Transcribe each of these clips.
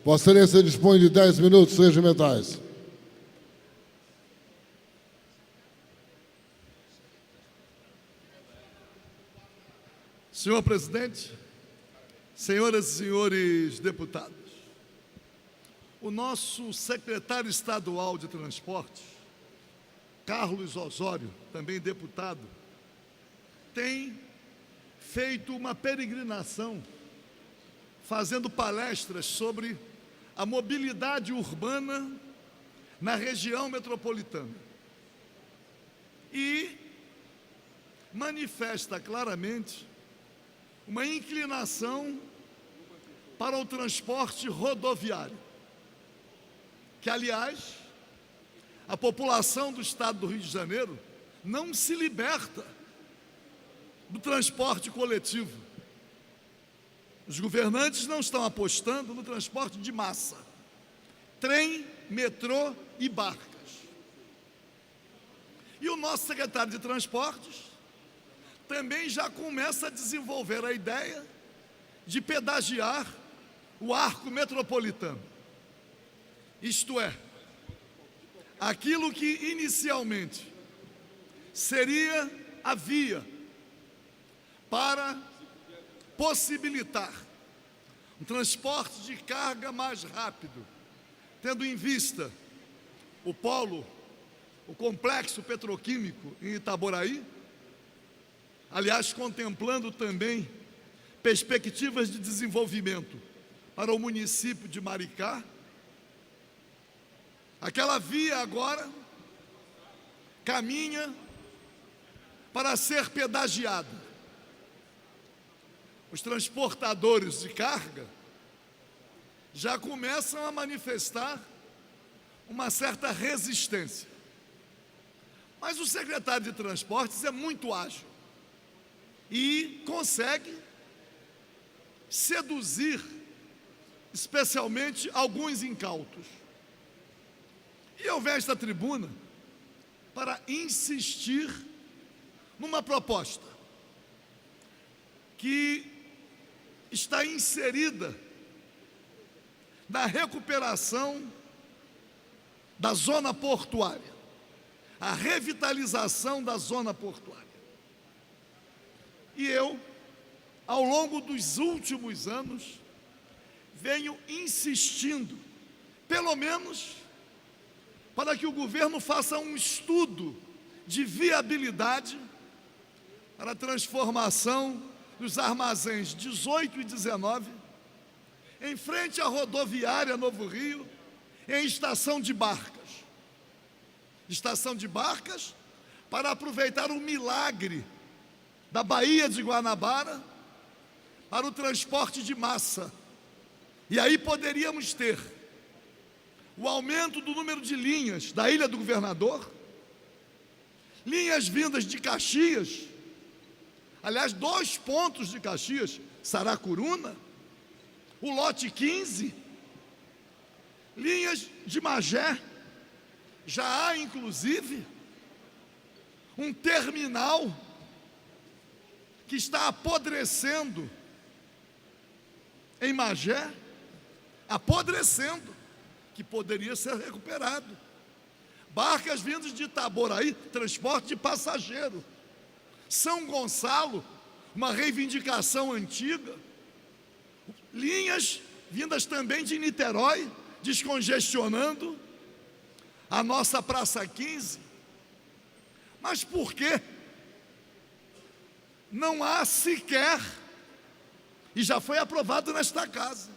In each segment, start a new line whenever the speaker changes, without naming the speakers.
Vossa Excelência dispõe de 10 minutos regimentais.
Senhor presidente, senhoras e senhores deputados, o nosso secretário estadual de transportes, Carlos Osório, também deputado, tem feito uma peregrinação, fazendo palestras sobre a mobilidade urbana na região metropolitana. E manifesta claramente uma inclinação para o transporte rodoviário, que, aliás, a população do estado do Rio de Janeiro não se liberta do transporte coletivo. Os governantes não estão apostando no transporte de massa, trem, metrô e barcas. E o nosso secretário de Transportes também já começa a desenvolver a ideia de pedagiar o arco metropolitano. Isto é, aquilo que inicialmente seria a via para possibilitar um transporte de carga mais rápido, tendo em vista o complexo petroquímico em Itaboraí, aliás, contemplando também perspectivas de desenvolvimento para o município de Maricá. Aquela via agora caminha para ser pedagiada. Os transportadores de carga já começam a manifestar uma certa resistência. Mas o secretário de Transportes é muito ágil e consegue seduzir, especialmente, alguns incautos. E eu venho a esta tribuna para insistir numa proposta que está inserida na recuperação da zona portuária, a revitalização da zona portuária. E eu, ao longo dos últimos anos, venho insistindo, pelo menos, para que o governo faça um estudo de viabilidade para a transformação dos armazéns 18 e 19, em frente à rodoviária Novo Rio, em estação de barcas. Estação de barcas para aproveitar o milagre da Baía de Guanabara para o transporte de massa. E aí poderíamos ter o aumento do número de linhas da Ilha do Governador, linhas vindas de Caxias, aliás, 2 pontos de Caxias, Saracuruna, o lote 15, linhas de Magé. Já há, inclusive, um terminal que está apodrecendo em Magé, apodrecendo, que poderia ser recuperado. Barcas vindas de Itaboraí, transporte de passageiro. São Gonçalo, uma reivindicação antiga. Linhas vindas também de Niterói, descongestionando a nossa Praça 15. Mas por quê? Não há sequer, e já foi aprovado nesta casa,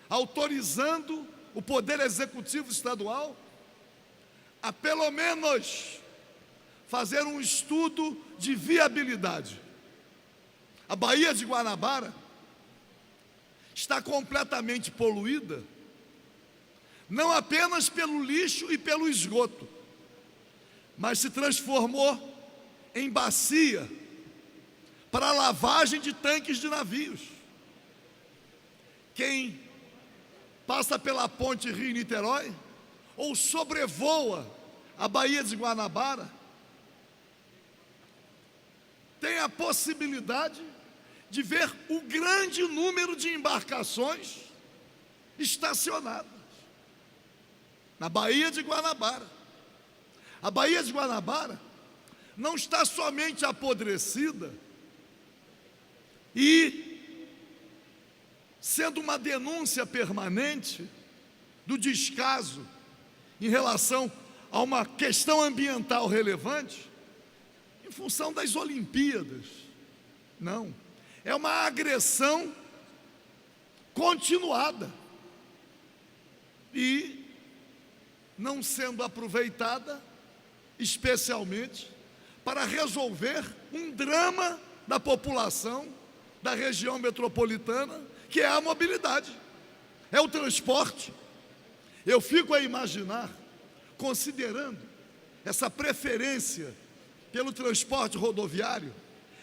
autorizando o Poder Executivo Estadual a pelo menos fazer um estudo de viabilidade. A Baía de Guanabara está completamente poluída, não apenas pelo lixo e pelo esgoto, mas se transformou em bacia para a lavagem de tanques de navios. Quem passa pela ponte Rio-Niterói ou sobrevoa a Baía de Guanabara tem a possibilidade de ver o grande número de embarcações estacionadas na Baía de Guanabara. A Baía de Guanabara não está somente apodrecida e sendo uma denúncia permanente do descaso em relação a uma questão ambiental relevante, em função das Olimpíadas. Não, é uma agressão continuada e não sendo aproveitada especialmente para resolver um drama da população da região metropolitana, que é a mobilidade, é o transporte. Eu fico a imaginar, considerando essa preferência pelo transporte rodoviário,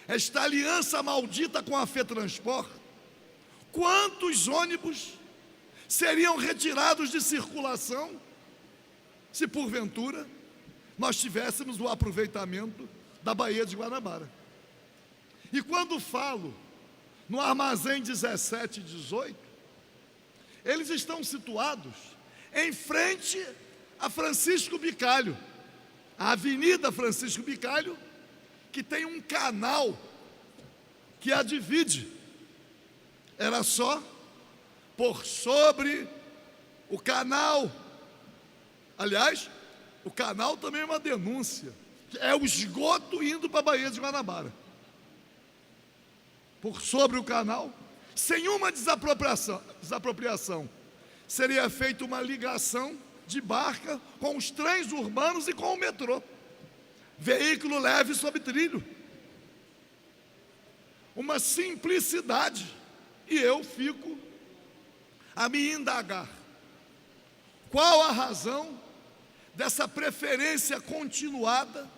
esta aliança maldita com a FETransport, quantos ônibus seriam retirados de circulação se porventura nós tivéssemos o aproveitamento da Baía de Guanabara. E quando falo no armazém 17 e 18, eles estão situados em frente a Francisco Bicalho, a Avenida Francisco Bicalho, que tem um canal que a divide. Era só por sobre o canal. Aliás, o canal também é uma denúncia. É o esgoto indo para a Baía de Guanabara. Por sobre o canal, sem uma desapropriação, seria feita uma ligação de barca com os trens urbanos e com o metrô. Veículo leve sob trilho. Uma simplicidade. E eu fico a me indagar. Qual a razão dessa preferência continuada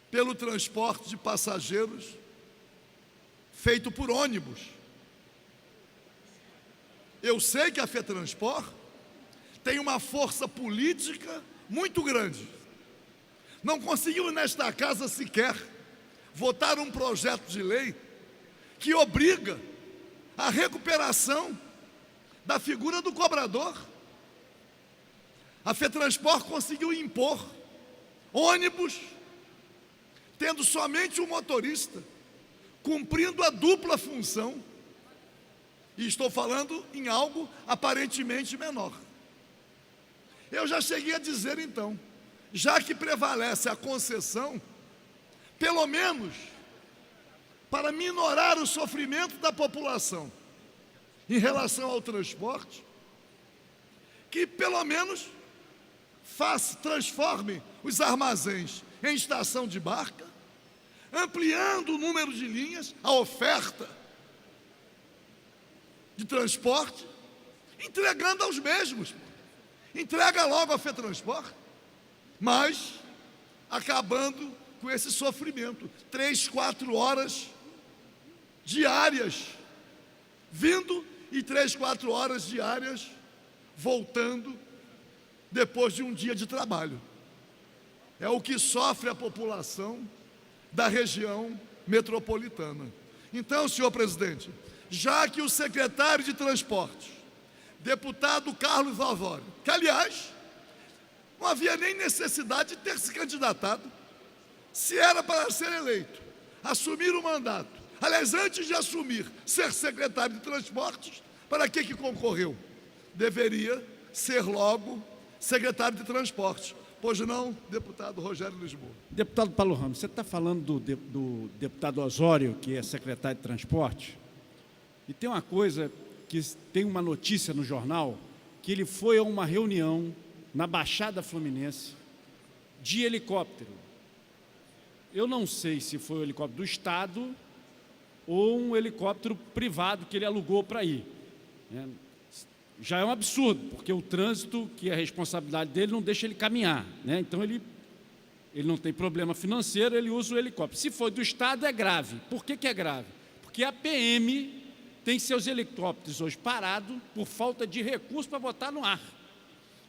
pelo transporte de passageiros feito por ônibus? Eu sei que a FETransport tem uma força política muito grande. Não conseguiu nesta casa sequer votar um projeto de lei que obriga a recuperação da figura do cobrador. A FETransport conseguiu impor ônibus tendo somente um motorista, cumprindo a dupla função, e estou falando em algo aparentemente menor. Eu já cheguei a dizer então, já que prevalece a concessão, pelo menos para minorar o sofrimento da população em relação ao transporte, que pelo menos transforme os armazéns em estação de barca, ampliando o número de linhas, a oferta de transporte, entregando aos mesmos. Entrega logo a FETransport, mas acabando com esse sofrimento. 3, 4 horas diárias vindo e 3, 4 horas diárias voltando depois de um dia de trabalho. É o que sofre a população da região metropolitana. Então, senhor presidente, já que o secretário de Transportes, deputado Carlos Alvório, que aliás não havia nem necessidade de ter se candidatado, se era para ser eleito, assumir o mandato, aliás, antes de assumir, ser secretário de Transportes, para que concorreu? Deveria ser logo secretário de Transportes. Pois não, deputado Rogério Lisboa.
Deputado Paulo Ramos, você está falando do deputado Osório, que é secretário de Transporte, e tem uma coisa, que tem uma notícia no jornal, que ele foi a uma reunião na Baixada Fluminense de helicóptero. Eu não sei se foi o helicóptero do Estado ou um helicóptero privado que ele alugou para ir. Já é um absurdo, porque o trânsito, que é a responsabilidade dele, não deixa ele caminhar, né? Então ele não tem problema financeiro, ele usa o helicóptero. Se for do Estado, é grave. Por que é grave? Porque a PM tem seus helicópteros hoje parados por falta de recurso para botar no ar.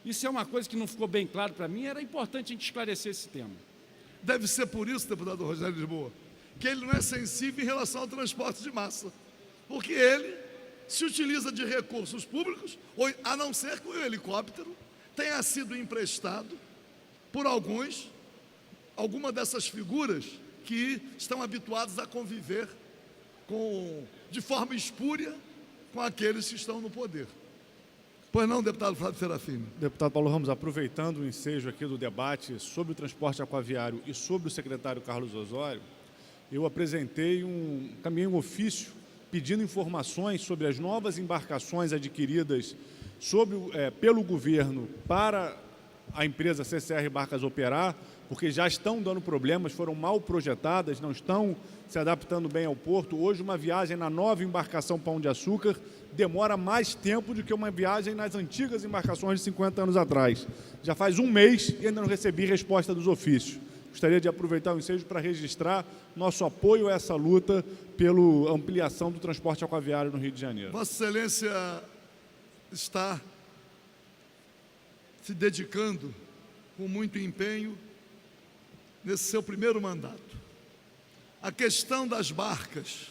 Isso é uma coisa que não ficou bem claro para mim, era importante a gente esclarecer esse tema.
Deve ser por isso, deputado Rogério Lisboa, que ele não é sensível em relação ao transporte de massa, porque ele se utiliza de recursos públicos, ou, a não ser que o helicóptero tenha sido emprestado por alguma dessas figuras que estão habituados a conviver de forma espúria com aqueles que estão no poder. Pois não, deputado Flávio Serafini?
Deputado Paulo Ramos, aproveitando o ensejo aqui do debate sobre o transporte aquaviário e sobre o secretário Carlos Osório, eu encaminhei um ofício pedindo informações sobre as novas embarcações adquiridas pelo governo para a empresa CCR Barcas operar, porque já estão dando problemas, foram mal projetadas, não estão se adaptando bem ao porto. Hoje, uma viagem na nova embarcação Pão de Açúcar demora mais tempo do que uma viagem nas antigas embarcações de 50 anos atrás. Já faz um mês e ainda não recebi resposta dos ofícios. Gostaria de aproveitar o ensejo para registrar nosso apoio a essa luta pela ampliação do transporte aquaviário no Rio de Janeiro.
Vossa Excelência está se dedicando com muito empenho nesse seu primeiro mandato. A questão das barcas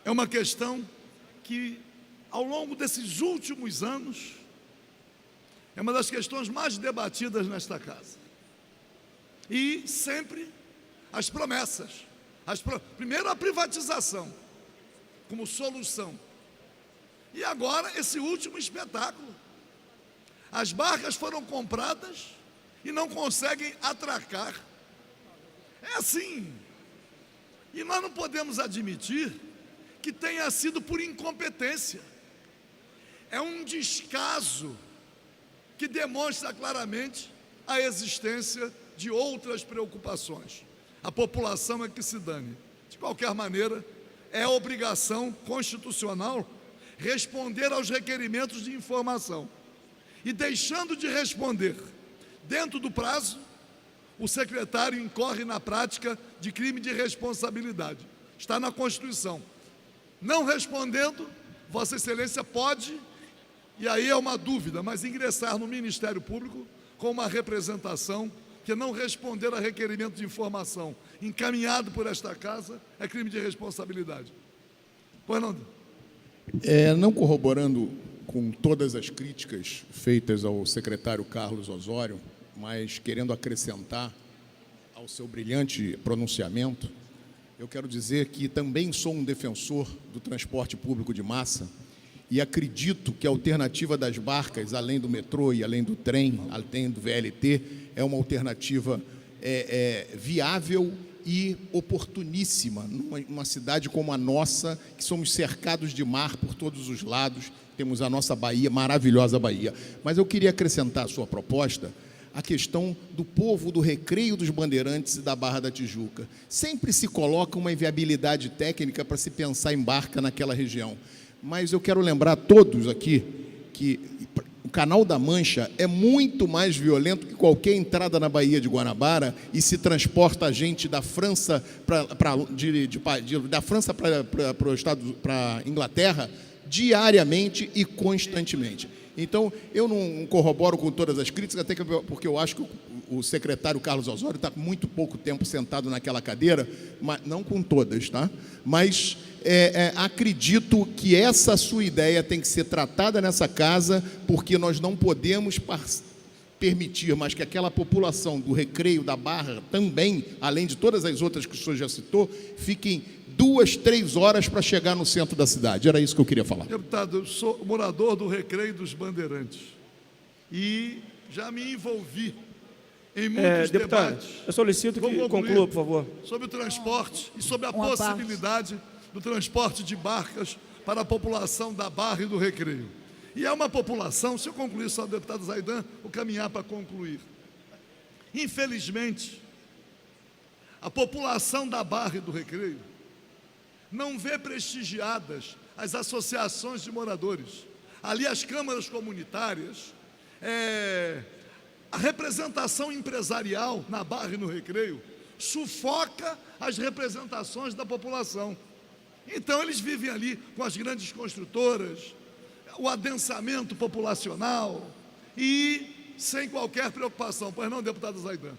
é uma questão que, ao longo desses últimos anos, é uma das questões mais debatidas nesta casa. E sempre as promessas. Primeiro a privatização, como solução. E agora esse último espetáculo. As barcas foram compradas e não conseguem atracar. É assim. E nós não podemos admitir que tenha sido por incompetência. É um descaso que demonstra claramente a existência de outras preocupações. A população é que se dane. De qualquer maneira, é obrigação constitucional responder aos requerimentos de informação. E deixando de responder dentro do prazo, o secretário incorre na prática de crime de responsabilidade. Está na Constituição. Não respondendo, Vossa Excelência pode, e aí é uma dúvida, mas ingressar no Ministério Público com uma representação que não responder a requerimento de informação encaminhado por esta casa é crime de responsabilidade. Pois não?
Não corroborando com todas as críticas feitas ao secretário Carlos Osório, mas querendo acrescentar ao seu brilhante pronunciamento, eu quero dizer que também sou um defensor do transporte público de massa e acredito que a alternativa das barcas, além do metrô e além do trem, além do VLT, é uma alternativa viável e oportuníssima numa cidade como a nossa, que somos cercados de mar por todos os lados, temos a nossa Bahia, maravilhosa Bahia. Mas eu queria acrescentar à sua proposta a questão do povo do Recreio dos Bandeirantes e da Barra da Tijuca. Sempre se coloca uma inviabilidade técnica para se pensar em barca naquela região. Mas eu quero lembrar a todos aqui que o Canal da Mancha é muito mais violento que qualquer entrada na Baía de Guanabara e se transporta a gente da França para a Inglaterra diariamente e constantemente. Então, eu não corroboro com todas as críticas, até porque eu acho que o secretário Carlos Osório está com muito pouco tempo sentado naquela cadeira, mas, não com todas, tá? Mas acredito que essa sua ideia tem que ser tratada nessa casa, porque nós não podemos permitir mais que aquela população do Recreio, da Barra, também, além de todas as outras que o senhor já citou, fiquem 2, 3 horas para chegar no centro da cidade. Era isso que eu queria falar.
Deputado, eu sou morador do Recreio dos Bandeirantes e já me envolvi em muitos
deputado,
debates.
Eu solicito que conclua, por favor.
Sobre o transporte e sobre a possibilidade do transporte de barcas para a população da Barra e do Recreio. E é uma população, se eu concluir só, deputado Zaidan, vou caminhar para concluir. Infelizmente, a população da Barra e do Recreio não vê prestigiadas as associações de moradores. Ali as câmaras comunitárias, a representação empresarial na Barra e no Recreio sufoca as representações da população. Então eles vivem ali com as grandes construtoras, o adensamento populacional e sem qualquer preocupação. Pois não, deputado Zaidan?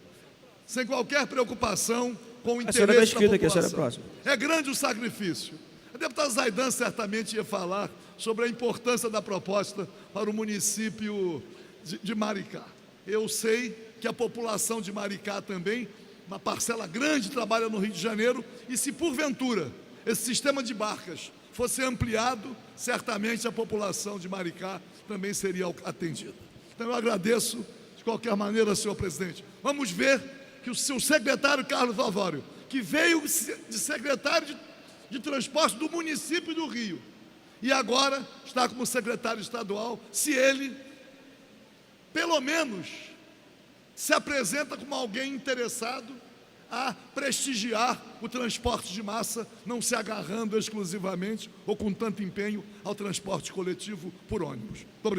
Sem qualquer preocupação com o interesse da população. É grande o sacrifício. A deputada Zaidan certamente ia falar sobre a importância da proposta para o município de Maricá. Eu sei que a população de Maricá também, uma parcela grande, trabalha no Rio de Janeiro, e se porventura esse sistema de barcas fosse ampliado, certamente a população de Maricá também seria atendida. Então eu agradeço de qualquer maneira, senhor presidente. Vamos ver que o seu secretário Carlos Osório, que veio de secretário de transporte do município do Rio e agora está como secretário estadual, se ele, pelo menos, se apresenta como alguém interessado a prestigiar o transporte de massa, não se agarrando exclusivamente ou com tanto empenho ao transporte coletivo por ônibus. Muito obrigado.